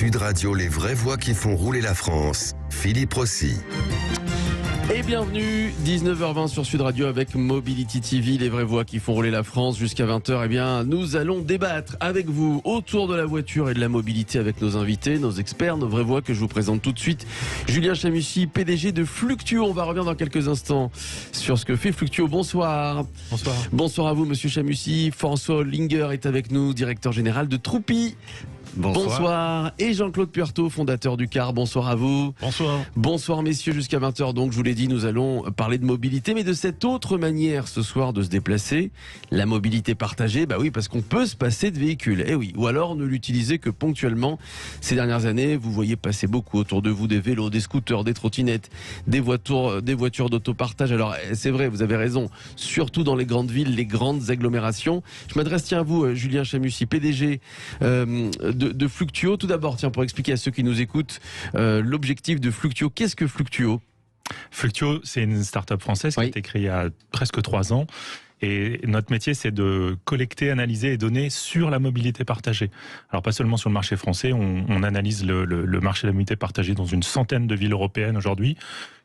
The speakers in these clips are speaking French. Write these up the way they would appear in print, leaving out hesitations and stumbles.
Sud Radio, les vraies voix qui font rouler la France. Philippe Rossi. Et bienvenue, 19h20 sur Sud Radio avec Mobility TV, les vraies voix qui font rouler la France jusqu'à 20h. Eh bien, nous allons débattre avec vous autour de la voiture et de la mobilité avec nos invités, nos experts, nos vraies voix que je vous présente tout de suite. Julien Chamussi, PDG de Fluctuo. On va revenir dans quelques instants sur ce que fait Fluctuo. Bonsoir. Bonsoir. Bonsoir à vous, monsieur Chamussi. François Linger est avec nous, directeur général de Troupi. Bonsoir. Bonsoir. Et Jean-Claude Puerto, fondateur du CAR. Bonsoir à vous. Bonsoir. Bonsoir messieurs, jusqu'à 20h donc, je vous l'ai dit, nous allons parler de mobilité, mais de cette autre manière ce soir de se déplacer, la mobilité partagée. Bah oui, parce qu'on peut se passer de véhicule, eh oui, ou alors ne l'utiliser que ponctuellement. Ces dernières années, vous voyez passer beaucoup autour de vous des vélos, des scooters, des trottinettes, des voitures d'autopartage. Alors c'est vrai, vous avez raison, surtout dans les grandes villes, les grandes agglomérations. Je m'adresse à vous, Julien Chamussi, PDG de Fluctuo. Tout d'abord, tiens, pour expliquer à ceux qui nous écoutent l'objectif de Fluctuo. Qu'est-ce que Fluctuo ? Fluctuo, c'est une start-up française qui a été créée il y a presque 3 ans. Et notre métier, c'est de collecter, analyser et donner sur la mobilité partagée. Alors, pas seulement sur le marché français, on analyse le marché de la mobilité partagée dans une centaine de villes européennes aujourd'hui,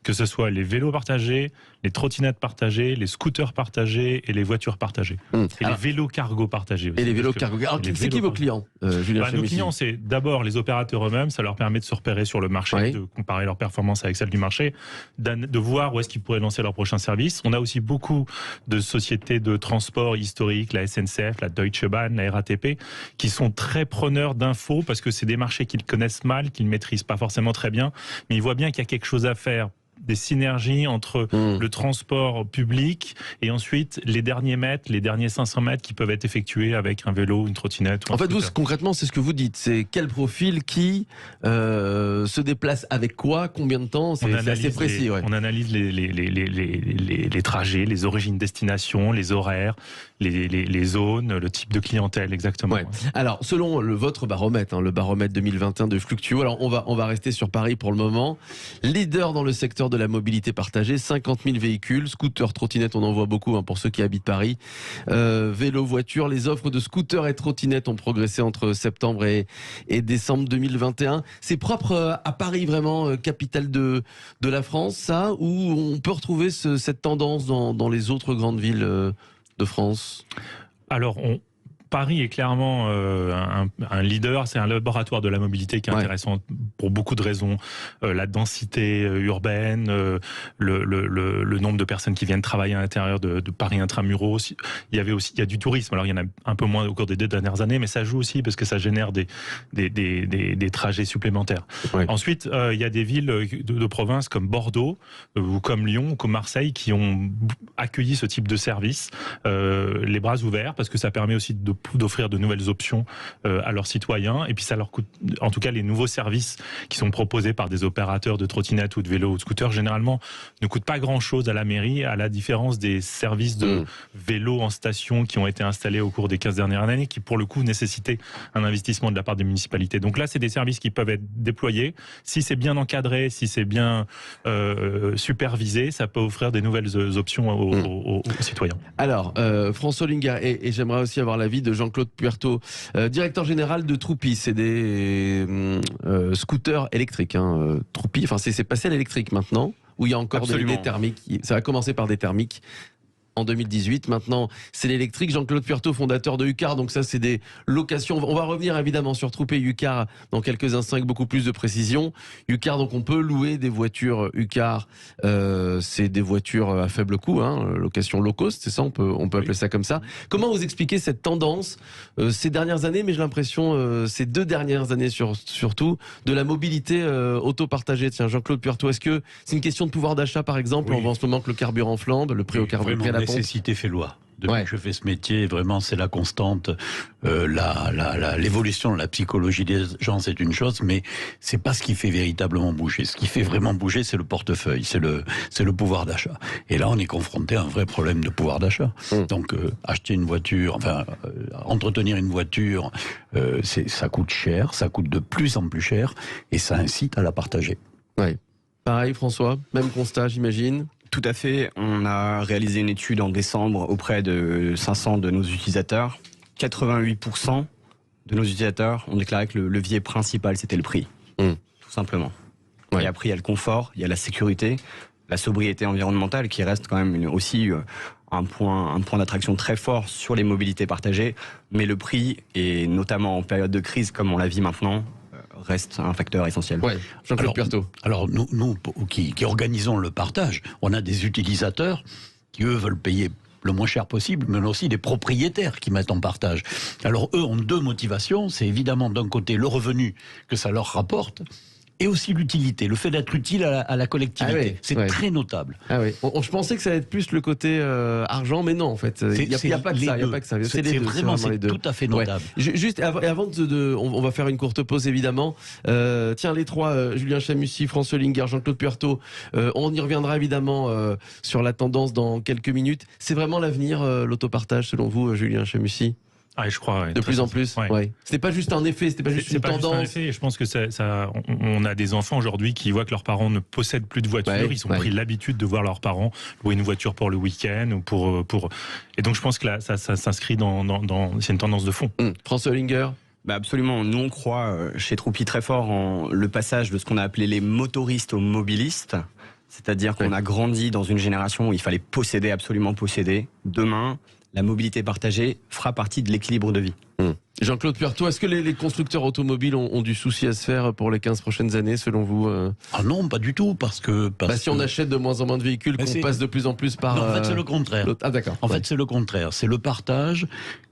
que ce soit les vélos partagés, les trottinettes partagées, les scooters partagés et les voitures partagées. Et les vélos cargo partagés aussi. Et les vélos cargo. Alors, c'est qui vos clients, Julien Chamussi ? Nos clients, c'est d'abord les opérateurs eux-mêmes. Ça leur permet de se repérer sur le marché, de comparer leur performance avec celle du marché, de voir où est-ce qu'ils pourraient lancer leur prochain service. On a aussi beaucoup de sociétés de transport historiques, la SNCF, la Deutsche Bahn, la RATP, qui sont très preneurs d'infos parce que c'est des marchés qu'ils connaissent mal, qu'ils ne maîtrisent pas forcément très bien, mais ils voient bien qu'il y a quelque chose à faire. Des synergies entre le transport public et ensuite les derniers mètres, les derniers 500 mètres qui peuvent être effectués avec un vélo, une trottinette ou un scooter. Vous, concrètement, c'est ce que vous dites. C'est quel profil qui se déplace avec quoi, combien de temps ? C'est assez précis. On analyse les trajets, les origines-destinations, les horaires, les zones, le type de clientèle, exactement. Ouais. Alors, selon votre baromètre, le baromètre 2021 de Fluctuo, alors on va rester sur Paris pour le moment. Leader dans le secteur de la mobilité partagée, 50 000 véhicules, scooters, trottinettes, on en voit beaucoup pour ceux qui habitent Paris. Vélo, voiture, les offres de scooters et trottinettes ont progressé entre septembre et décembre 2021. C'est propre à Paris, vraiment, capitale de la France, ça, ou on peut retrouver cette tendance dans les autres grandes villes de France ? Alors, Paris est clairement un leader, c'est un laboratoire de la mobilité qui est intéressant pour beaucoup de raisons. La densité urbaine, le nombre de personnes qui viennent travailler à l'intérieur de Paris intramuros. Il y a du tourisme, alors il y en a un peu moins au cours des 2 dernières années, mais ça joue aussi parce que ça génère des trajets supplémentaires. Ouais. Ensuite, il y a des villes de province comme Bordeaux, ou comme Lyon, ou comme Marseille, qui ont accueilli ce type de service, les bras ouverts, parce que ça permet aussi d'offrir de nouvelles options à leurs citoyens, et puis ça leur coûte, en tout cas les nouveaux services qui sont proposés par des opérateurs de trottinettes ou de vélos ou de scooters, généralement ne coûtent pas grand chose à la mairie, à la différence des services de vélos en station qui ont été installés au cours des 15 dernières années, qui pour le coup nécessitaient un investissement de la part des municipalités. Donc là, c'est des services qui peuvent être déployés. Si c'est bien encadré, si c'est bien supervisé, ça peut offrir des nouvelles options aux citoyens. Alors, François Linger, et j'aimerais aussi avoir l'avis de Jean-Claude Puerto, directeur général de Troupi. C'est des scooters électriques. Troupi, enfin c'est passé à l'électrique maintenant, où il y a encore des thermiques. Ça va commencer par des thermiques en 2018. Maintenant, c'est l'électrique. Jean-Claude Puerto, fondateur de UCAR. Donc ça, c'est des locations. On va revenir évidemment sur Troupi et UCAR dans quelques instants avec beaucoup plus de précision. UCAR, donc on peut louer des voitures UCAR. C'est des voitures à faible coût, location low cost, c'est ça, on peut appeler ça comme ça. Comment vous expliquez cette tendance ces dernières années, mais j'ai l'impression ces 2 dernières années surtout, de la mobilité auto-partagée? Tiens, Jean-Claude Puerto, est-ce que c'est une question de pouvoir d'achat, par exemple? On voit en ce moment que le carburant flambe, le prix au carburant, prix à la pompe. Nécessité fait loi. Depuis que je fais ce métier, vraiment, c'est la constante. L'évolution de la psychologie des gens, c'est une chose, mais c'est pas ce qui fait véritablement bouger. Ce qui fait vraiment bouger, c'est le portefeuille, c'est le pouvoir d'achat. Et là, on est confronté à un vrai problème de pouvoir d'achat. Donc, acheter une voiture, entretenir une voiture, ça coûte cher, ça coûte de plus en plus cher, et ça incite à la partager. Ouais. Pareil, François, même constat, j'imagine. Tout à fait. On a réalisé une étude en décembre auprès de 500 de nos utilisateurs. 88% de nos utilisateurs ont déclaré que le levier principal, c'était le prix. Tout simplement. Ouais. Et après, il y a le confort, il y a la sécurité, la sobriété environnementale qui reste quand même aussi un point d'attraction très fort sur les mobilités partagées. Mais le prix, et notamment en période de crise comme on la vit maintenant, reste un facteur essentiel. Ouais. Jean-Claude Puerto. Alors nous qui organisons le partage, on a des utilisateurs qui, eux, veulent payer le moins cher possible, mais aussi des propriétaires qui mettent en partage. Alors eux ont deux motivations, c'est évidemment d'un côté le revenu que ça leur rapporte, et aussi l'utilité, le fait d'être utile à la collectivité. Ah oui, c'est très notable. Ah oui. Je pensais que ça allait être plus le côté argent, mais non, en fait. Il n'y a pas que ça. Il y a pas que ça. C'est les deux. Vraiment, c'est tout à fait notable. Ouais. Juste avant on va faire une courte pause, évidemment. Tiens, les trois, Julien Chamussi, François Hollinger, Jean-Claude Puerto, on y reviendra évidemment sur la tendance dans quelques minutes. C'est vraiment l'avenir, l'autopartage, selon vous, Julien Chamussi? Ah, je crois. Ouais, de plus en plus. Ouais. Ouais. C'était pas juste un effet, c'était pas juste une tendance. Juste un effet. Je pense que on a des enfants aujourd'hui qui voient que leurs parents ne possèdent plus de voiture. Ils ont pris l'habitude de voir leurs parents louer une voiture pour le week-end ou pour. Et donc je pense que là, ça s'inscrit c'est une tendance de fond. François Hollinger. Absolument. Nous, on croit chez Troupi très fort en le passage de ce qu'on a appelé les motoristes aux mobilistes. C'est-à-dire qu'on a grandi dans une génération où il fallait absolument posséder. Demain, la mobilité partagée fera partie de l'équilibre de vie. Jean-Claude Puerto, est-ce que les constructeurs automobiles ont du souci à se faire pour les 15 prochaines années, selon vous? Ah non, pas du tout, parce que... si on achète de moins en moins de véhicules, qu'on passe de plus en plus par... Non, en fait, c'est le contraire. Ah, d'accord. En fait, c'est le contraire. C'est le partage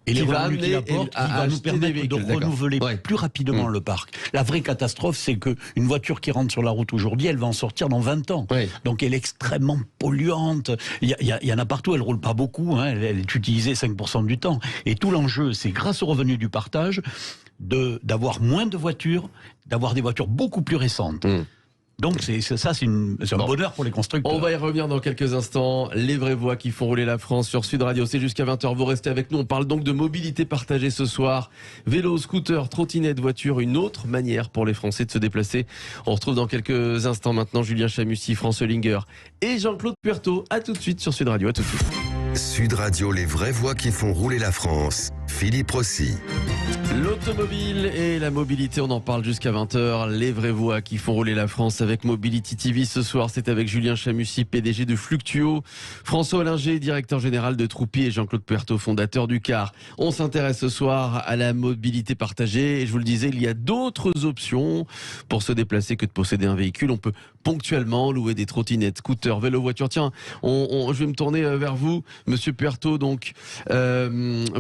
et les revenus qu'il apporte qui va nous permettre de renouveler plus rapidement le parc. La vraie catastrophe, c'est qu'une voiture qui rentre sur la route aujourd'hui, elle va en sortir dans 20 ans. Donc elle est extrêmement polluante. Il y en a partout, elle roule pas beaucoup, hein. Elle est utilisée 5% du temps. Et tout l'enjeu, c'est grâce aux revenus du partage, d'avoir moins de voitures, d'avoir des voitures beaucoup plus récentes. Donc c'est un bonheur pour les constructeurs. On va y revenir dans quelques instants. Les vraies voix qui font rouler la France sur Sud Radio. C'est jusqu'à 20h. Vous restez avec nous. On parle donc de mobilité partagée ce soir. Vélo, scooter, trottinette, voiture. Une autre manière pour les Français de se déplacer. On retrouve dans quelques instants maintenant Julien Chamussi, François Hollinger et Jean-Claude Puerto. À tout de suite sur Sud Radio. À tout de suite. Sud Radio, les vraies voix qui font rouler la France. Philippe Rossi. L'automobile et la mobilité, on en parle jusqu'à 20h. Les vraies voix qui font rouler la France avec Mobility TV. Ce soir, c'est avec Julien Chamussi, PDG de Fluctuo, François Hollinger, directeur général de Troupi, et Jean-Claude Puerto, fondateur du CAR. On s'intéresse ce soir à la mobilité partagée. Et je vous le disais, il y a d'autres options pour se déplacer que de posséder un véhicule. On peut ponctuellement louer des trottinettes, scooters, vélos, voitures. Tiens, je vais me tourner vers vous, Monsieur Puerto, donc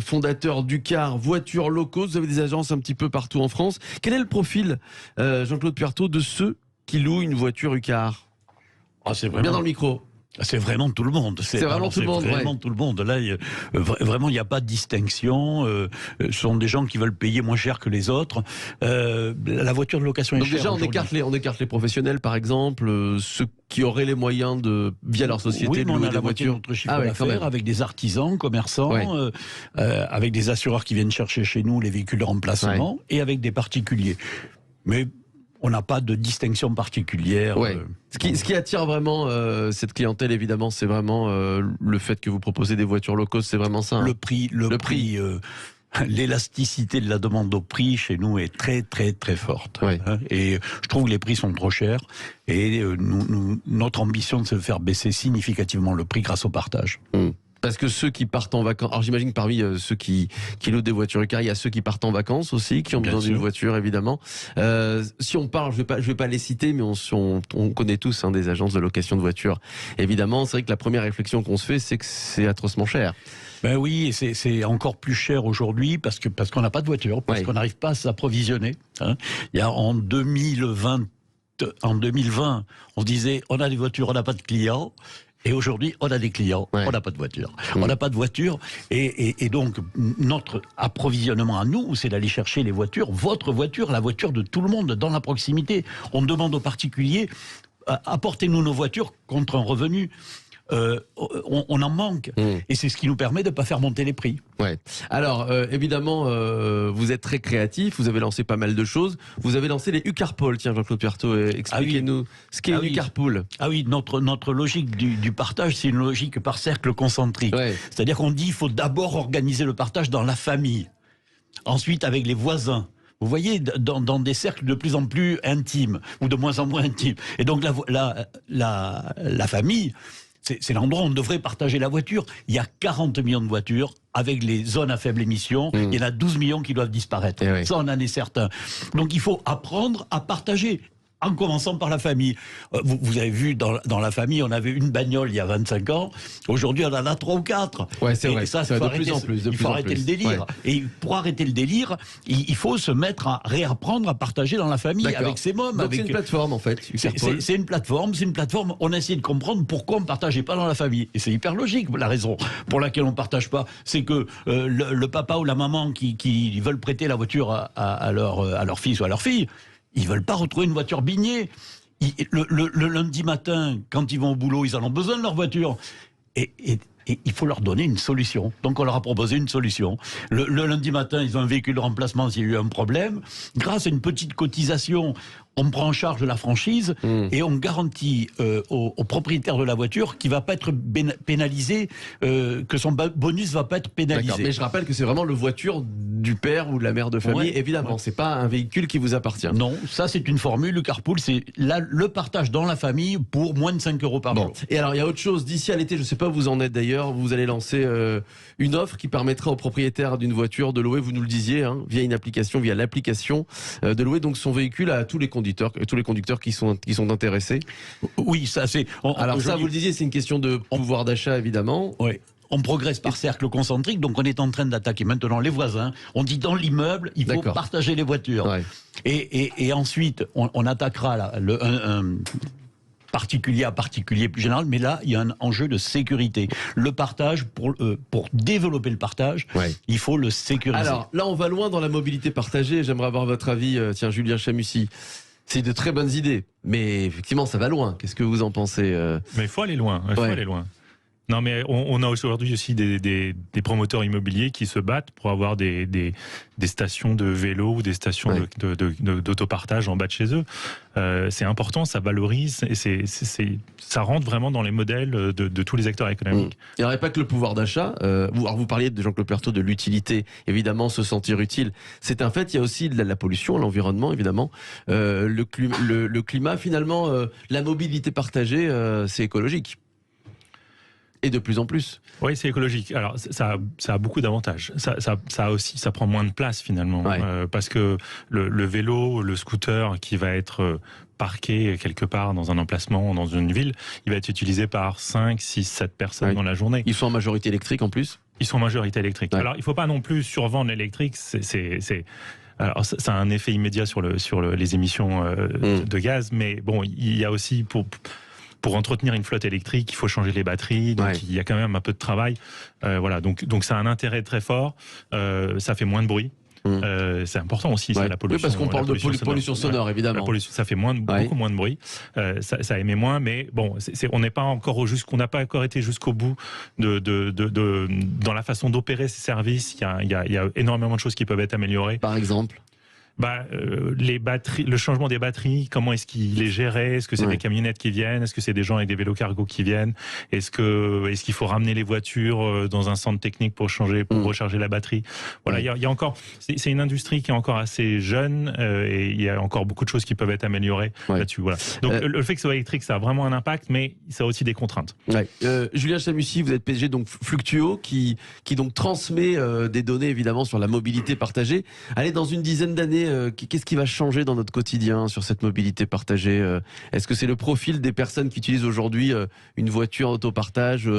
fondateur du CAR, voitures low cost. Vous avez des agences un petit peu partout en France. Quel est le profil, Jean-Claude Puerto, de ceux qui louent une voiture UCAR? C'est vraiment... Bien dans le micro. C'est vraiment tout le monde. C'est vraiment tout le monde. Vraiment tout le monde. Là, vraiment, il n'y a pas de distinction. Ce sont des gens qui veulent payer moins cher que les autres. La voiture de location est chère. Donc déjà, on écarte les professionnels, par exemple, ceux qui auraient les moyens de, via leur société, de louer des voitures. Notre chiffre d'affaires avec des artisans, commerçants, avec des assureurs qui viennent chercher chez nous les véhicules de remplacement et avec des particuliers. Mais on n'a pas de distinction particulière. Ce qui attire vraiment cette clientèle, évidemment, c'est vraiment le fait que vous proposez des voitures low cost, c'est vraiment ça. Le prix. L'élasticité de la demande au prix chez nous est très très très forte. Et je trouve que les prix sont trop chers. Et notre ambition, c'est de faire baisser significativement le prix grâce au partage. Parce que ceux qui partent en vacances, alors j'imagine que parmi ceux qui louent des voitures UCAR, il y a ceux qui partent en vacances aussi, qui ont besoin d'une voiture, évidemment. Si on parle, je vais pas les citer, mais on connaît tous des agences de location de voitures. Évidemment, c'est vrai que la première réflexion qu'on se fait, c'est que c'est atrocement cher. Ben oui, c'est encore plus cher aujourd'hui parce qu'on n'a pas de voiture, parce qu'on n'arrive pas à s'approvisionner. Il y a en 2020, on se disait on a des voitures, on n'a pas de clients. Et aujourd'hui, on a des clients, on n'a pas de voiture. On n'a pas de voiture, et donc notre approvisionnement à nous, c'est d'aller chercher les voitures, votre voiture, la voiture de tout le monde, dans la proximité. On demande aux particuliers, apportez-nous nos voitures contre un revenu. On en manque, et c'est ce qui nous permet de ne pas faire monter les prix. Alors, évidemment, vous êtes très créatif, vous avez lancé pas mal de choses. Vous avez lancé les UCARPOL. Tiens, Jean-Claude Puerto, expliquez-nous ce qu'est une UCARPOL. Notre logique du partage, c'est une logique par cercle concentrique. C'est-à-dire qu'on dit qu'il faut d'abord organiser le partage dans la famille. Ensuite, avec les voisins. Vous voyez, dans des cercles de plus en plus intimes, ou de moins en moins intimes. Et donc la famille, c'est l'endroit où on devrait partager la voiture. Il y a 40 millions de voitures avec les zones à faible émission. Il y en a 12 millions qui doivent disparaître. Oui. Ça, on en est certain. Donc il faut apprendre à partager. En commençant par la famille. Vous avez vu, dans la famille, on avait une bagnole il y a 25 ans. Aujourd'hui, on en a 3 ou 4. Ouais, c'est vrai. Ça, de plus en plus. Il faut arrêter le délire. Ouais. Et pour arrêter le délire, il faut se mettre à réapprendre à partager dans la famille avec ses mômes. Donc c'est une plateforme, en fait. C'est une plateforme. On essaie de comprendre pourquoi on ne partageait pas dans la famille. Et c'est hyper logique. La raison pour laquelle on ne partage pas, c'est que le papa ou la maman qui veulent prêter la voiture à leur fils ou à leur fille, ils veulent pas retrouver une voiture bignée. Le lundi matin, quand ils vont au boulot, ils en ont besoin de leur voiture. Et il faut leur donner une solution. Donc on leur a proposé une solution. Le lundi matin, ils ont un véhicule de remplacement s'il y a eu un problème. Grâce à une petite cotisation, on prend en charge la franchise et on garantit au propriétaire de la voiture qu'il ne va pas être pénalisé, que son bonus ne va pas être pénalisé. Mais je rappelle que c'est vraiment le voiture du père ou de la mère de famille, évidemment. C'est pas un véhicule qui vous appartient. Non, ça c'est une formule. Le carpool, c'est le partage dans la famille pour moins de 5 € par jour. Et alors, il y a autre chose. D'ici à l'été, je ne sais pas où vous en êtes d'ailleurs, vous allez lancer une offre qui permettra aux propriétaires d'une voiture de louer, vous nous le disiez, via l'application de louer donc son véhicule à tous les conducteurs qui sont intéressés. Oui, ça c'est... Alors ça, vous le disiez, c'est une question de pouvoir d'achat, évidemment. Oui. On progresse par cercle concentrique, donc on est en train d'attaquer maintenant les voisins. On dit dans l'immeuble, il faut partager les voitures. Ouais. Et ensuite, on attaquera un particulier à particulier plus général, mais là, il y a un enjeu de sécurité. Le partage, pour développer le partage, il faut le sécuriser. Alors là, on va loin dans la mobilité partagée. J'aimerais avoir votre avis, Julien Chamussy. C'est de très bonnes idées, mais effectivement, ça va loin. Qu'est-ce que vous en pensez Mais il faut aller loin, aller loin. Non, mais on a aujourd'hui aussi des promoteurs immobiliers qui se battent pour avoir des stations de vélo ou des stations d'autopartage en bas de chez eux. C'est important, ça valorise et ça rentre vraiment dans les modèles de tous les acteurs économiques. Il n'y aurait pas que le pouvoir d'achat. Vous parliez de Jean-Claude Puerto de l'utilité, évidemment, se sentir utile. C'est un fait, il y a aussi de la pollution, l'environnement, évidemment. Le climat, finalement, la mobilité partagée, c'est écologique. Et de plus en plus. Oui, c'est écologique. Alors, ça a beaucoup d'avantages. Ça prend moins de place finalement, parce que le vélo, le scooter qui va être parqué quelque part dans un emplacement, dans une ville, il va être utilisé par 5, 6, 7 personnes dans la journée. Ils sont en majorité électrique en plus. Ils sont en majorité électrique. Alors, il ne faut pas non plus survendre l'électrique. Alors, ça a un effet immédiat sur les émissions de gaz, mais bon, il y a aussi pour entretenir une flotte électrique, il faut changer les batteries, donc il y a quand même un peu de travail. Voilà, donc ça a un intérêt très fort. Ça fait moins de bruit. C'est important aussi, la pollution. Oui, parce qu'on parle de pollution sonore, évidemment. Ça fait beaucoup moins de bruit. Ça émet moins, mais bon, on n'est pas encore on n'a pas encore été jusqu'au bout dans la façon d'opérer ces services. Il y a énormément de choses qui peuvent être améliorées. Par exemple. Les batteries, le changement des batteries, comment est-ce qu'il est géré? Est-ce que c'est des camionnettes qui viennent? Est-ce que c'est des gens avec des vélos cargo qui viennent? Est-ce qu'il faut ramener les voitures dans un centre technique pour recharger la batterie? Voilà, il y a encore, c'est une industrie qui est encore assez jeune et il y a encore beaucoup de choses qui peuvent être améliorées là-dessus. Voilà. Donc le fait que ce soit électrique, ça a vraiment un impact, mais ça a aussi des contraintes. Julien Chamussy, vous êtes PDG donc Fluctuo qui donc transmet des données évidemment sur la mobilité partagée. Allez, dans une dizaine d'années, qu'est-ce qui va changer dans notre quotidien sur cette mobilité partagée? Est-ce que c'est le profil des personnes qui utilisent aujourd'hui une voiture autopartage,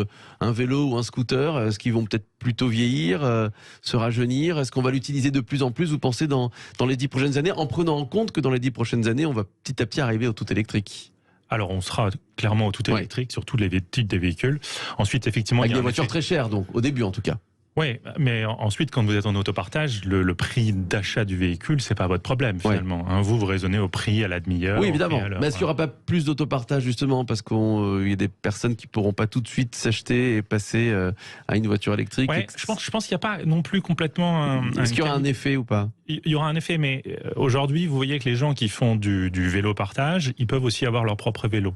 un vélo ou un scooter? Est-ce qu'ils vont peut-être plutôt vieillir, se rajeunir? Est-ce qu'on va l'utiliser de plus en plus, vous pensez, dans les 10 prochaines années, en prenant en compte que dans les 10 prochaines années, on va petit à petit arriver au tout électrique? Alors, on sera clairement au tout électrique sur tous les types des véhicules. Ensuite, effectivement, avec des voitures très chères, donc, au début en tout cas. Oui, mais ensuite, quand vous êtes en autopartage, le prix d'achat du véhicule, c'est pas votre problème finalement. Vous raisonnez au prix à la demi-heure. Oui, évidemment. Mais est-ce qu'il n'y aura pas plus d'autopartage justement parce qu'il y a des personnes qui pourront pas tout de suite s'acheter et passer à une voiture électrique? Je pense qu'il n'y a pas non plus complètement. Est-ce qu'il y aura un effet ou pas? Il y aura un effet, mais aujourd'hui, vous voyez que les gens qui font du vélo partage, ils peuvent aussi avoir leur propre vélo.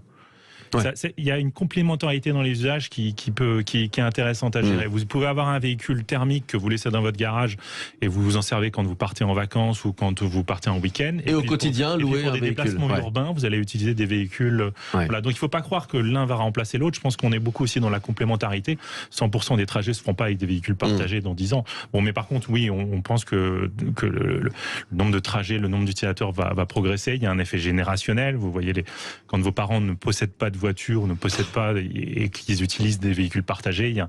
Ouais. Il y a une complémentarité dans les usages qui est intéressante à gérer. Vous pouvez avoir un véhicule thermique que vous laissez dans votre garage et vous vous en servez quand vous partez en vacances ou quand vous partez en week-end. Et au quotidien, louer pour un des véhicule. déplacements urbains, vous allez utiliser des véhicules. Voilà. Donc il ne faut pas croire que l'un va remplacer l'autre. Je pense qu'on est beaucoup aussi dans la complémentarité. 100% des trajets se font pas avec des véhicules partagés dans 10 ans. Bon, mais par contre, oui, on pense que le nombre de trajets, le nombre d'utilisateurs va progresser. Il y a un effet générationnel. Vous voyez, quand vos parents ne possèdent pas de voiture, ne possèdent pas et qu'ils utilisent des véhicules partagés,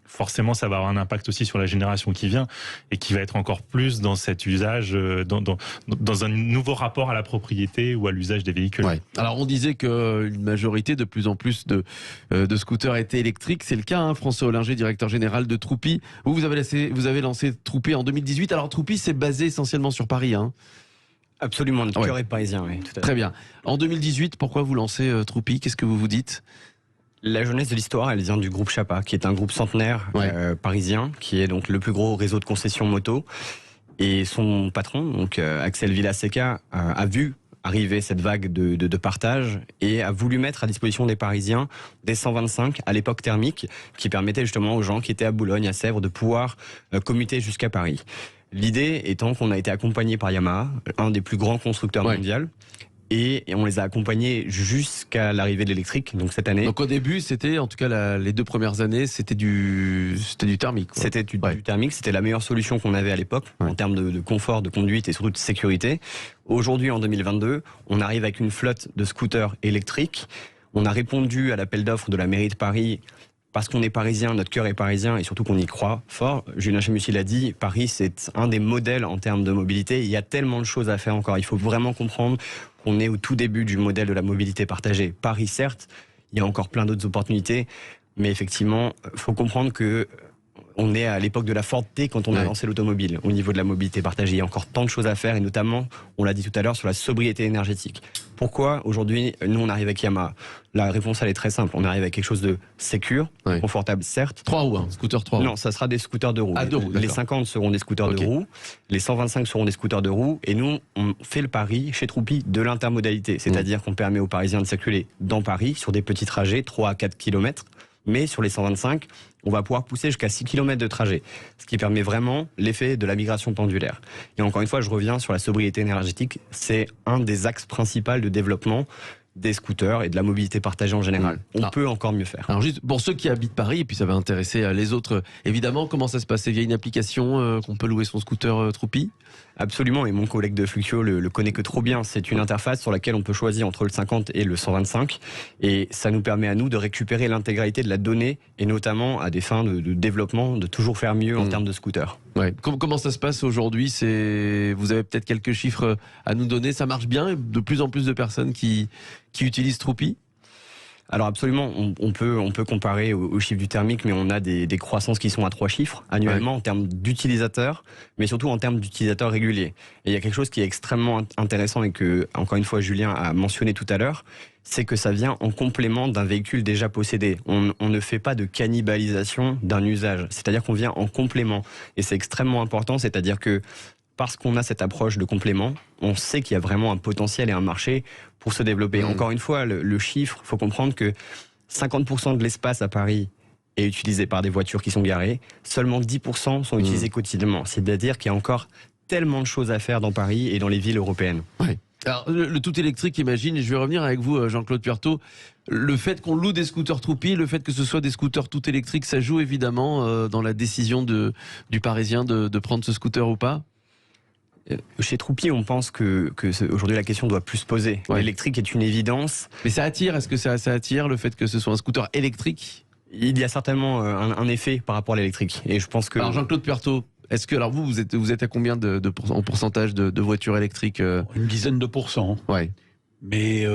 forcément, ça va avoir un impact aussi sur la génération qui vient et qui va être encore plus dans cet usage, dans un nouveau rapport à la propriété ou à l'usage des véhicules. Ouais. Alors, on disait qu'une majorité, de plus en plus de scooters étaient électriques. C'est le cas, hein, François Ollinger, directeur général de Troupi. Vous avez lancé Troupi en 2018. Alors, Troupi, c'est basé essentiellement sur Paris, hein. Absolument, notre cœur est parisien, oui, tout à fait. Très bien. En 2018, pourquoi vous lancez Troupi? Qu'est-ce que vous vous dites? La jeunesse de l'histoire, elle vient du groupe Chapa, qui est un groupe centenaire parisien, qui est donc le plus gros réseau de concessions moto. Et son patron, donc Axel Villaseca, a vu arriver cette vague de partage et a voulu mettre à disposition des Parisiens des 125 à l'époque thermique, qui permettaient justement aux gens qui étaient à Boulogne, à Sèvres, de pouvoir commuter jusqu'à Paris. L'idée étant qu'on a été accompagné par Yamaha, un des plus grands constructeurs mondiaux, et on les a accompagnés jusqu'à l'arrivée de l'électrique, donc cette année. Donc au début, c'était, en tout cas les 2 premières années, c'était du thermique. C'était du thermique, c'était la meilleure solution qu'on avait à l'époque, en termes de confort, de conduite et surtout de sécurité. Aujourd'hui, en 2022, on arrive avec une flotte de scooters électriques. On a répondu à l'appel d'offres de la mairie de Paris. Parce qu'on est parisien, notre cœur est parisien et surtout qu'on y croit fort. Julien Chamussi l'a dit, Paris c'est un des modèles en termes de mobilité. Il y a tellement de choses à faire encore. Il faut vraiment comprendre qu'on est au tout début du modèle de la mobilité partagée. Paris certes, il y a encore plein d'autres opportunités, mais effectivement, il faut comprendre que on est à l'époque de la Ford T quand on a lancé l'automobile. Au niveau de la mobilité partagée, il y a encore tant de choses à faire et notamment, on l'a dit tout à l'heure, sur la sobriété énergétique. Pourquoi aujourd'hui, nous on arrive avec Yamaha? La réponse elle est très simple. On arrive avec quelque chose de sécure, confortable certes. 3 roues, scooter 3 roues. Non, ça sera des scooters de roues. Ah, 2 roues, les 50 seront des scooters de roues, les 125 seront des scooters de roues et nous on fait le pari chez Troupi de l'intermodalité. C'est-à-dire qu'on permet aux Parisiens de circuler dans Paris sur des petits trajets, 3 à 4 km. Mais sur les 125, on va pouvoir pousser jusqu'à 6 km de trajet, ce qui permet vraiment l'effet de la migration pendulaire. Et encore une fois, je reviens sur la sobriété énergétique, c'est un des axes principaux de développement des scooters et de la mobilité partagée en général. On peut encore mieux faire. Alors juste pour ceux qui habitent Paris, et puis ça va intéresser les autres, évidemment, comment ça se passe? Il y a une application qu'on peut louer son scooter Troupi? Absolument, et mon collègue de Fluxio le connaît que trop bien. C'est une interface sur laquelle on peut choisir entre le 50 et le 125, et ça nous permet à nous de récupérer l'intégralité de la donnée, et notamment à des fins de développement, de toujours faire mieux en termes de scooter. Ouais. Comment ça se passe aujourd'hui? Vous avez peut-être quelques chiffres à nous donner? Ça marche bien? De plus en plus de personnes qui utilisent Troupi? Alors absolument, on peut comparer aux chiffres du thermique, mais on a des croissances qui sont à 3 chiffres annuellement en termes d'utilisateurs, mais surtout en termes d'utilisateurs réguliers. Et il y a quelque chose qui est extrêmement intéressant et que, encore une fois, Julien a mentionné tout à l'heure, c'est que ça vient en complément d'un véhicule déjà possédé. On ne fait pas de cannibalisation d'un usage, c'est-à-dire qu'on vient en complément. Et c'est extrêmement important, c'est-à-dire que parce qu'on a cette approche de complément, on sait qu'il y a vraiment un potentiel et un marché pour se développer. Encore une fois, le chiffre, il faut comprendre que 50% de l'espace à Paris est utilisé par des voitures qui sont garées, seulement 10% sont utilisés quotidiennement. C'est-à-dire qu'il y a encore tellement de choses à faire dans Paris et dans les villes européennes. Ouais. Alors, le tout électrique, imagine, et je vais revenir avec vous, Jean-Claude Puertot, le fait qu'on loue des scooters Troupi, le fait que ce soit des scooters tout électriques, ça joue évidemment dans la décision du Parisien de prendre ce scooter ou pas? Chez Troupi, on pense que aujourd'hui la question doit plus se poser. L'électrique est une évidence. Mais ça attire, est-ce que ça attire le fait que ce soit un scooter électrique? Il y a certainement un effet par rapport à l'électrique. Et je pense que... Alors Jean-Claude Puertot, est-ce que vous êtes à combien en pourcentage de voitures électriques? Une dizaine de pourcents. Ouais. Mais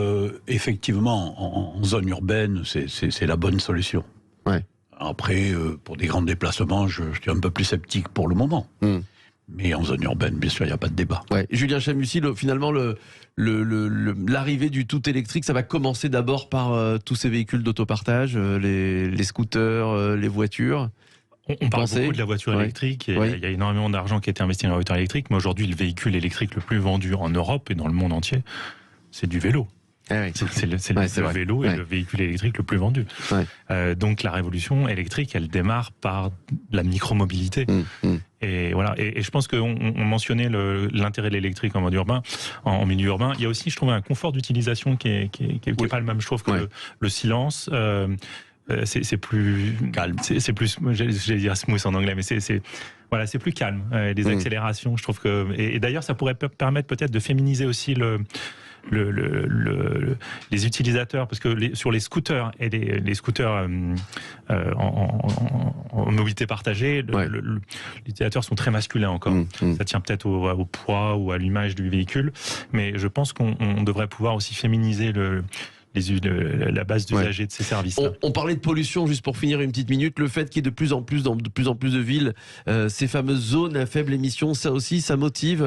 effectivement, en zone urbaine, c'est la bonne solution. Ouais. Après, pour des grands déplacements, je suis un peu plus sceptique pour le moment. Mais en zone urbaine, bien sûr, il n'y a pas de débat. Ouais. Julien Chamussi, finalement, l'arrivée du tout électrique, ça va commencer d'abord par tous ces véhicules d'autopartage, les scooters, les voitures. On parle beaucoup de la voiture électrique, et il y a énormément d'argent qui a été investi dans la voiture électrique, mais aujourd'hui, le véhicule électrique le plus vendu en Europe et dans le monde entier, c'est du vélo. C'est le vélo et le véhicule électrique le plus vendu. Donc la révolution électrique, elle démarre par la micromobilité. Et voilà. Et je pense qu'on mentionnait l'intérêt de l'électrique en mode urbain, en milieu urbain. Il y a aussi, je trouve, un confort d'utilisation qui est pas le même. Je trouve que le silence. C'est plus calme, c'est plus, j'allais dire smooth en anglais, mais c'est plus calme. Les accélérations, je trouve que, et d'ailleurs, ça pourrait permettre peut-être de féminiser aussi les utilisateurs, parce que sur les scooters et les scooters en mobilité partagée, les utilisateurs sont très masculins encore. Ça tient peut-être au poids ou à l'image du véhicule, mais je pense qu'on devrait pouvoir aussi féminiser la base d'usagers de ces services. On parlait de pollution, juste pour finir une petite minute, le fait qu'il y ait de plus en plus de villes, ces fameuses zones à faible émission, ça aussi, ça motive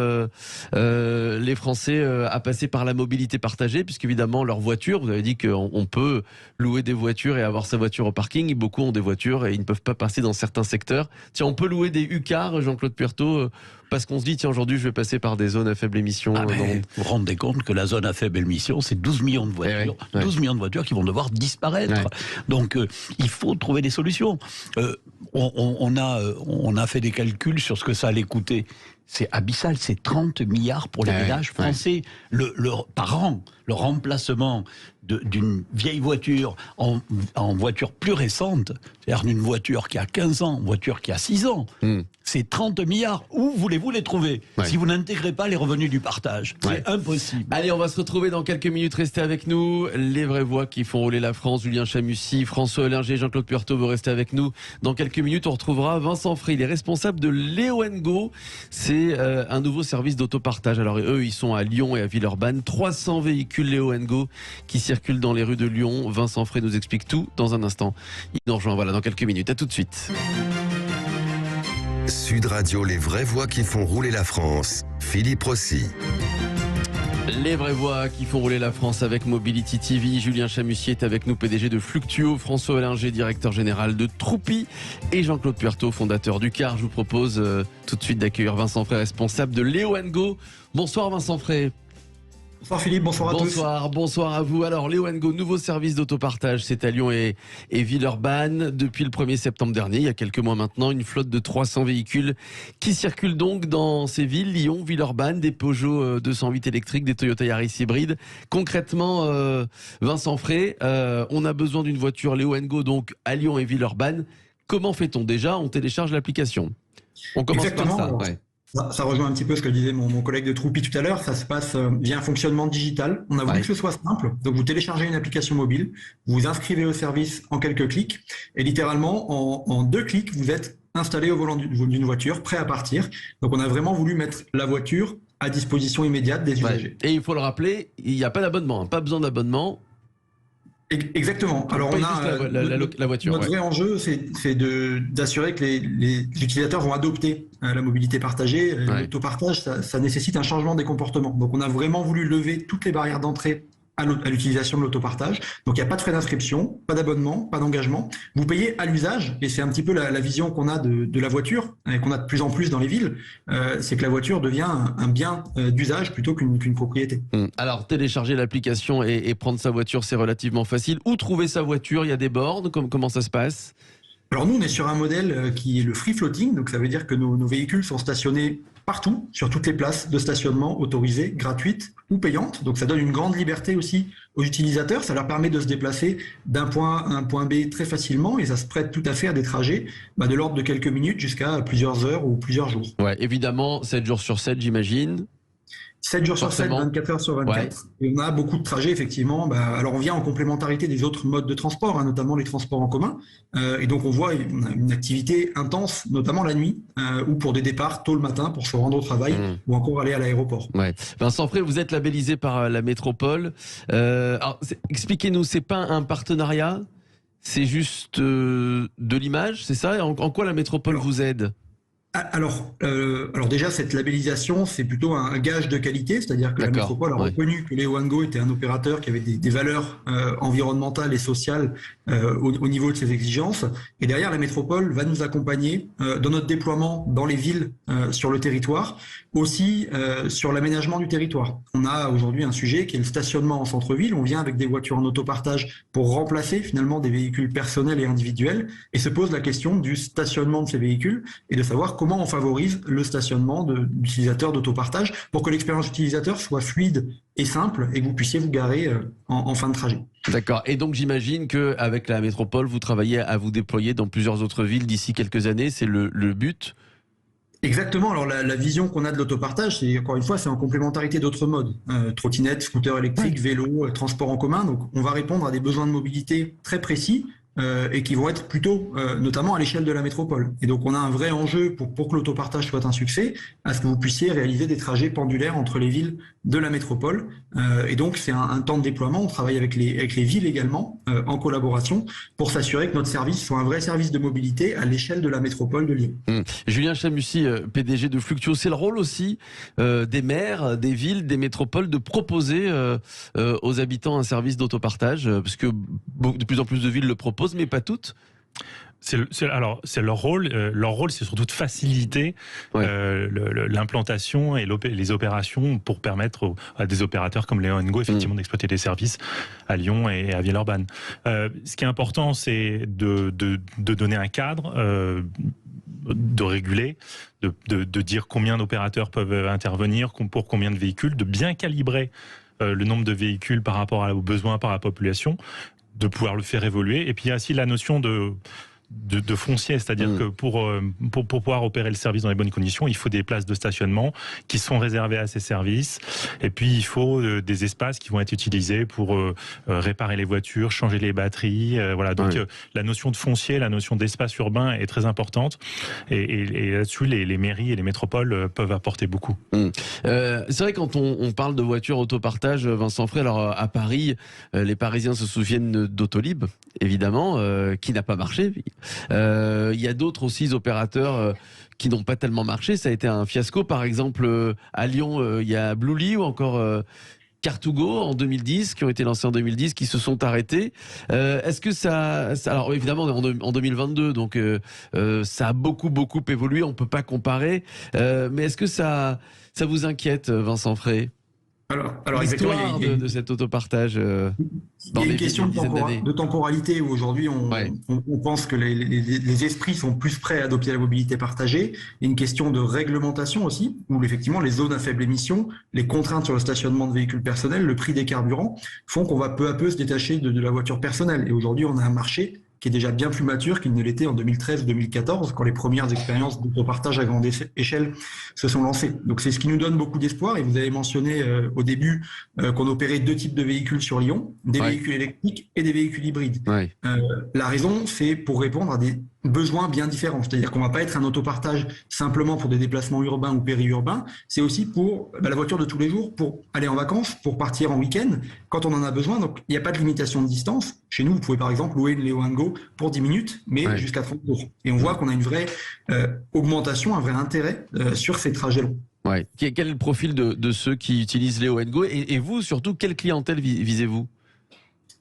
les Français à passer par la mobilité partagée, puisqu'évidemment leur voiture, vous avez dit qu'on peut louer des voitures et avoir sa voiture au parking, beaucoup ont des voitures et ils ne peuvent pas passer dans certains secteurs. Tiens, on peut louer des U-Cars, Jean-Claude Puertot, parce qu'on se dit, tiens, aujourd'hui, je vais passer par des zones à faible émission. Vous vous rendez compte que la zone à faible émission, c'est 12 millions de voitures. 12 millions de voitures qui vont devoir disparaître. Donc, il faut trouver des solutions. On a fait des calculs sur ce que ça allait coûter. C'est abyssal, c'est 30 milliards pour les ménages français par an. Le remplacement d'une vieille voiture en voiture plus récente, c'est-à-dire d'une voiture qui a 15 ans, voiture qui a 6 ans, c'est 30 milliards. Où voulez-vous les trouver si vous n'intégrez pas les revenus du partage? C'est impossible. Allez, on va se retrouver dans quelques minutes. Restez avec nous. Les vraies voix qui font rouler la France. Julien Chamussy, François Hollinger, Jean-Claude Puertot, vous restez avec nous. Dans quelques minutes, on retrouvera Vincent Frey. Il est responsable de Léo & Go. C'est un nouveau service d'autopartage. Alors eux, ils sont à Lyon et à Villeurbanne. 300 véhicules Léo & Go qui circulent dans les rues de Lyon. Vincent Frey nous explique tout dans un instant. Il nous rejoint dans quelques minutes. À tout de suite. Sud Radio, les vraies voix qui font rouler la France. Philippe Rossi. Les vraies voix qui font rouler la France avec Mobility TV. Julien Chamussy est avec nous, PDG de Fluctuo. François Hollinger, directeur général de Troupi. Et Jean-Claude Puertot, fondateur du CAR. Je vous propose tout de suite d'accueillir Vincent Frey, responsable de Léo & Go. Bonsoir Vincent Frey. Bonsoir Philippe, bonsoir à tous. Bonsoir à vous. Alors Léo & Go, nouveau service d'autopartage, c'est à Lyon et Villeurbanne. Depuis le 1er septembre dernier, il y a quelques mois maintenant, une flotte de 300 véhicules qui circulent donc dans ces villes, Lyon, Villeurbanne, des Peugeot 208 électriques, des Toyota Yaris hybrides. Concrètement, Vincent Frey, on a besoin d'une voiture Léo & Go donc à Lyon et Villeurbanne. Comment fait-on déjà? On télécharge l'application. On commence par ça. Ça rejoint un petit peu ce que disait mon collègue de Troupi tout à l'heure. Ça se passe via un fonctionnement digital. On a voulu que ce soit simple. Donc, vous téléchargez une application mobile, vous vous inscrivez au service en quelques clics, et littéralement, en 2 clics, vous êtes installé au volant d'une voiture, prêt à partir. Donc, on a vraiment voulu mettre la voiture à disposition immédiate des usagers. Et il faut le rappeler, il n'y a pas d'abonnement, pas besoin d'abonnement. Exactement. Alors on a la voiture. Notre vrai enjeu, c'est d'assurer que les utilisateurs vont adopter la mobilité partagée. L'autopartage, ça nécessite un changement des comportements. Donc on a vraiment voulu lever toutes les barrières d'entrée à l'utilisation de l'autopartage. Donc il n'y a pas de frais d'inscription, pas d'abonnement, pas d'engagement. Vous payez à l'usage, et c'est un petit peu la vision qu'on a de la voiture, et qu'on a de plus en plus dans les villes, c'est que la voiture devient un bien d'usage plutôt qu'une propriété. Alors télécharger l'application et prendre sa voiture, c'est relativement facile. Où trouver sa voiture? Il y a des bornes, comment ça se passe? Alors nous, on est sur un modèle qui est le free floating, donc ça veut dire que nos véhicules sont stationnés partout, sur toutes les places de stationnement autorisées, gratuites ou payantes. Donc ça donne une grande liberté aussi aux utilisateurs, ça leur permet de se déplacer d'un point A à un point B très facilement, et ça se prête tout à fait à des trajets de l'ordre de quelques minutes jusqu'à plusieurs heures ou plusieurs jours. Ouais, évidemment, 7 jours sur 7, j'imagine. 7 jours sur 7, 24 heures sur 24. Ouais. Et on a beaucoup de trajets, effectivement. Alors, on vient en complémentarité des autres modes de transport, notamment les transports en commun. Et donc, on a une activité intense, notamment la nuit, ou pour des départs tôt le matin pour se rendre au travail, ou encore aller à l'aéroport. Ouais. Vincent Frey, vous êtes labellisé par la métropole. Alors, expliquez-nous, c'est pas un partenariat, c'est juste de l'image, c'est ça? En quoi la métropole vous aide? Alors déjà, cette labellisation, c'est plutôt un gage de qualité, c'est-à-dire que la métropole a reconnu que Léo Go était un opérateur qui avait des valeurs environnementales et sociales au niveau de ses exigences. Et derrière, la métropole va nous accompagner dans notre déploiement dans les villes sur le territoire, aussi sur l'aménagement du territoire. On a aujourd'hui un sujet qui est le stationnement en centre-ville. On vient avec des voitures en autopartage pour remplacer finalement des véhicules personnels et individuels, et se pose la question du stationnement de ces véhicules et de savoir comment on favorise le stationnement d'utilisateurs d'autopartage pour que l'expérience utilisateur soit fluide et simple et que vous puissiez vous garer en fin de trajet. D'accord. Et donc j'imagine qu'avec la métropole, vous travaillez à vous déployer dans plusieurs autres villes d'ici quelques années. C'est le but? Exactement. Alors la vision qu'on a de l'autopartage, c'est encore une fois, c'est en complémentarité d'autres modes, trottinettes, scooters électriques, vélos, transports en commun. Donc on va répondre à des besoins de mobilité très précis et qui vont être plutôt notamment à l'échelle de la métropole. Et donc on a un vrai enjeu pour que l'autopartage soit un succès, à ce que vous puissiez réaliser des trajets pendulaires entre les villes de la métropole. Et donc c'est un temps de déploiement. On travaille avec les villes également en collaboration pour s'assurer que notre service soit un vrai service de mobilité à l'échelle de la métropole de Lyon. Julien Chamussy, PDG de Fluctuo, c'est le rôle aussi des maires, des villes, des métropoles de proposer aux habitants un service d'autopartage, parce que de plus en plus de villes le proposent, mais pas toutes. C'est leur rôle. Leur rôle, c'est surtout de faciliter l'implantation et les opérations pour permettre à des opérateurs comme Léo Go effectivement d'exploiter des services à Lyon et à Villeurbanne. Ce qui est important, c'est de donner un cadre, de réguler, de dire combien d'opérateurs peuvent intervenir, pour combien de véhicules, de bien calibrer le nombre de véhicules par rapport aux besoins par la population, de pouvoir le faire évoluer. Et puis il y a aussi la notion de foncier, c'est-à-dire que pour pouvoir opérer le service dans les bonnes conditions, il faut des places de stationnement qui sont réservées à ces services, et puis il faut des espaces qui vont être utilisés pour réparer les voitures, changer les batteries, voilà. Donc la notion de foncier, la notion d'espace urbain est très importante, et là-dessus les mairies et les métropoles peuvent apporter beaucoup. C'est vrai, quand on parle de voitures autopartage, Vincent Frey, alors à Paris, les Parisiens se souviennent d'Autolib, évidemment, qui n'a pas marché. Il y a d'autres aussi opérateurs qui n'ont pas tellement marché. Ça a été un fiasco. Par exemple, à Lyon, il y a Bluely ou encore Car2Go en 2010, qui ont été lancés en 2010, qui se sont arrêtés. Est-ce que ça... Alors évidemment, on est en 2022, donc ça a beaucoup évolué. On ne peut pas comparer. Mais est-ce que ça vous inquiète, Vincent Frey ? Alors l'histoire de cet autopartage il y a une question de temporalité où aujourd'hui on pense que les esprits sont plus prêts à adopter la mobilité partagée. Il y a une question de réglementation aussi, où effectivement les zones à faible émission, les contraintes sur le stationnement de véhicules personnels, le prix des carburants font qu'on va peu à peu se détacher de la voiture personnelle. Et aujourd'hui on a un marché qui est déjà bien plus mature qu'il ne l'était en 2013-2014, quand les premières expériences d'autopartage à grande échelle se sont lancées. Donc c'est ce qui nous donne beaucoup d'espoir. Et vous avez mentionné au début qu'on opérait deux types de véhicules sur Lyon, des véhicules électriques et des véhicules hybrides. La raison, c'est pour répondre à des besoins bien différents. C'est-à-dire qu'on ne va pas être un autopartage simplement pour des déplacements urbains ou périurbains, c'est aussi pour la voiture de tous les jours, pour aller en vacances, pour partir en week-end, quand on en a besoin. Donc il n'y a pas de limitation de distance. Chez nous, vous pouvez par exemple louer une Léo Go pour 10 minutes, mais jusqu'à 30 jours. Et on voit qu'on a une vraie augmentation, un vrai intérêt sur ces trajets longs. Quel est le profil de ceux qui utilisent Léo Go, et vous, surtout, quelle clientèle visez-vous ?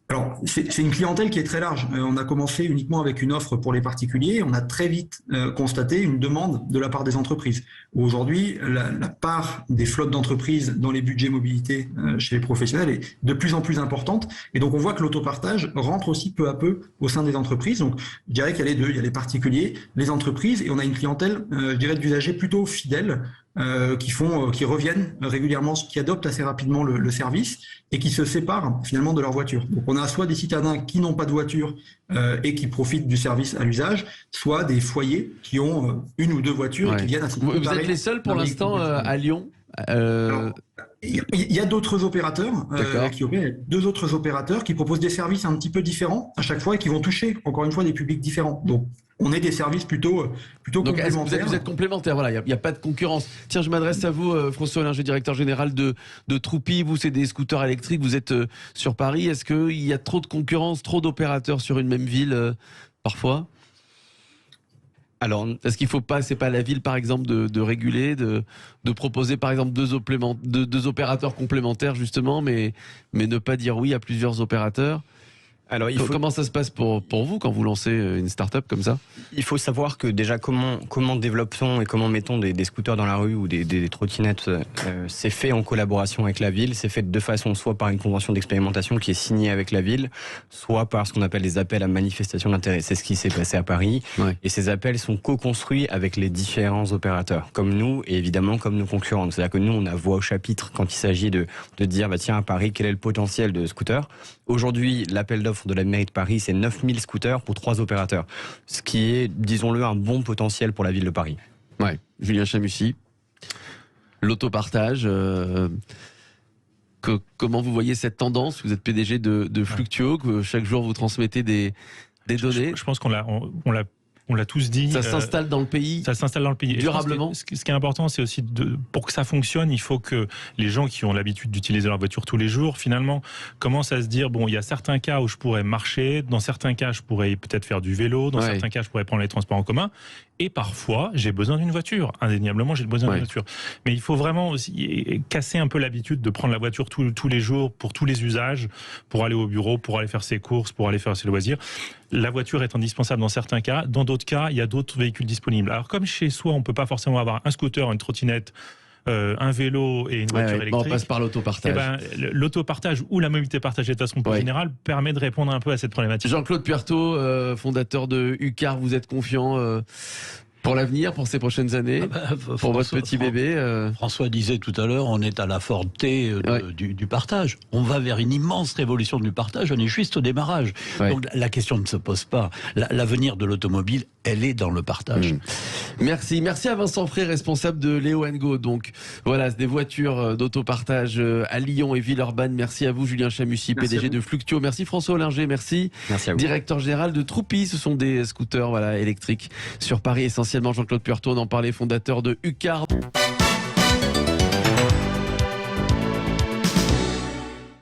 Alors, c'est une clientèle qui est très large. On a commencé uniquement avec une offre pour les particuliers. On a très vite constaté une demande de la part des entreprises. Aujourd'hui, la part des flottes d'entreprises dans les budgets mobilité chez les professionnels est de plus en plus importante. Et donc, on voit que l'autopartage rentre aussi peu à peu au sein des entreprises. Donc, je dirais qu'il y a les deux. Il y a les particuliers, les entreprises, et on a une clientèle, je dirais, d'usagers plutôt fidèles, qui reviennent régulièrement, qui adoptent assez rapidement le service et qui se séparent finalement de leur voiture. Donc on a soit des citadins qui n'ont pas de voiture et qui profitent du service à l'usage, soit des foyers qui ont une ou deux voitures et qui viennent à se séparer. Vous êtes les seuls pour l'instant à Lyon Il y a d'autres opérateurs deux autres opérateurs qui proposent des services un petit peu différents à chaque fois et qui vont toucher encore une fois des publics différents. Donc on est des services plutôt donc, complémentaires. Vous êtes complémentaires, voilà, il n'y a pas de concurrence. Tiens, je m'adresse à vous, François Olinger, directeur général de Troupi. Vous, c'est des scooters électriques, vous êtes sur Paris. Est-ce qu'il y a trop de concurrence, trop d'opérateurs sur une même ville parfois ? Alors, Est-ce qu'il faut pas, c'est pas à la ville par exemple de réguler, de proposer par exemple deux opérateurs complémentaires justement, mais ne pas dire oui à plusieurs opérateurs? Comment ça se passe pour vous quand vous lancez une start-up comme ça? Il faut savoir que déjà comment développons et comment mettons des scooters dans la rue ou des trottinettes, c'est fait en collaboration avec la ville, c'est fait de deux façons, soit par une convention d'expérimentation qui est signée avec la ville, soit par ce qu'on appelle les appels à manifestation d'intérêt. C'est ce qui s'est passé à Paris. Ouais. Et ces appels sont co-construits avec les différents opérateurs, comme nous et évidemment comme nos concurrents. C'est-à-dire que nous, on a voix au chapitre quand il s'agit de dire, tiens, à Paris, quel est le potentiel de scooters? Aujourd'hui, l'appel d'offres de la mairie de Paris, c'est 9000 scooters pour 3 opérateurs. Ce qui est, disons-le, un bon potentiel pour la ville de Paris. Ouais. Julien Chamussy, l'autopartage, comment vous voyez cette tendance? Vous êtes PDG de Fluctuo, que chaque jour vous transmettez des données. Je pense qu'on l'a tous dit. Ça s'installe dans le pays. Ça s'installe dans le pays. Durablement. Ce qui est important, c'est aussi pour que ça fonctionne, il faut que les gens qui ont l'habitude d'utiliser leur voiture tous les jours, finalement, commencent à se dire, bon, il y a certains cas où je pourrais marcher, dans certains cas, je pourrais peut-être faire du vélo, dans certains cas, je pourrais prendre les transports en commun. Et parfois, j'ai besoin d'une voiture. Indéniablement, j'ai besoin d'une voiture. Mais il faut vraiment aussi casser un peu l'habitude de prendre la voiture tous les jours pour tous les usages, pour aller au bureau, pour aller faire ses courses, pour aller faire ses loisirs. La voiture est indispensable dans certains cas. Dans d'autres cas, il y a d'autres véhicules disponibles. Alors, comme chez soi, on peut pas forcément avoir un scooter, une trottinette, un vélo et une voiture électrique. On passe par l'autopartage. L'autopartage ou la mobilité partagée de façon plus générale permet de répondre un peu à cette problématique. Jean-Claude Puerto, fondateur de UCAR, vous êtes confiant pour l'avenir, pour ces prochaines années, pour votre petit bébé? François disait tout à l'heure, on est à la forte du partage. On va vers une immense révolution du partage, on est juste au démarrage. Donc la question ne se pose pas. L'avenir de l'automobile, elle est dans le partage. Merci à Vincent Frey, responsable de Léo & Go. Donc voilà, des voitures d'autopartage à Lyon et Villeurbanne. Merci à vous, Julien Chamussy, PDG de Fluctuo. Merci François Olinger, merci à vous. Directeur général de Troupi. Ce sont des scooters électriques sur Paris essentiellement. Jean-Claude Puerto, on en parlait, fondateur de UCAR.